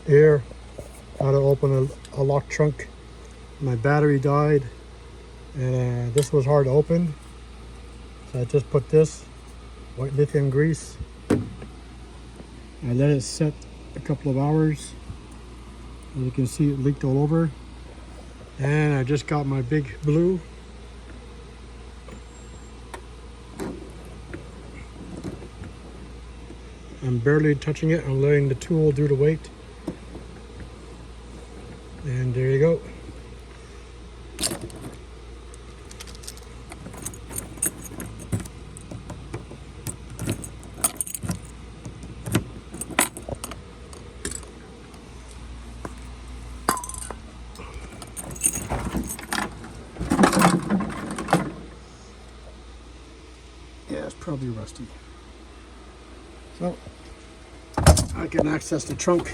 here how to open a locked trunk. My battery died, and this was hard to open, so I just put this white lithium grease. I let it set a couple of hours. As you can see, it leaked all over. And I just got my big blue. I'm barely touching it. I'm letting the tool do the weight. And there you go. Yeah, it's probably rusty. So I can access the trunk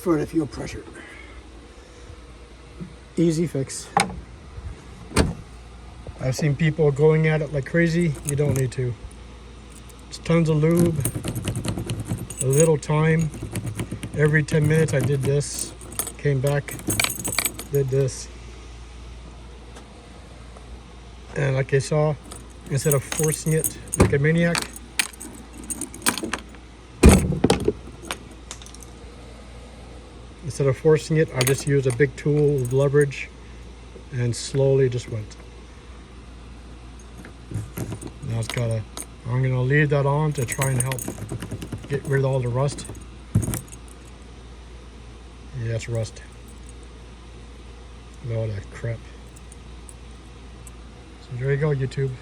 for the fuel pressure. Easy fix. I've seen people going at it like crazy. You don't need to. It's tons of lube, a little time. Every 10 minutes I did this, came back, did this. And like I saw, instead of forcing it like a maniac, I just used a big tool with leverage and slowly just went. Now it's got I'm gonna leave that on to try and help get rid of all the rust. Yeah, it's rust. All that crap. So there you go, YouTube.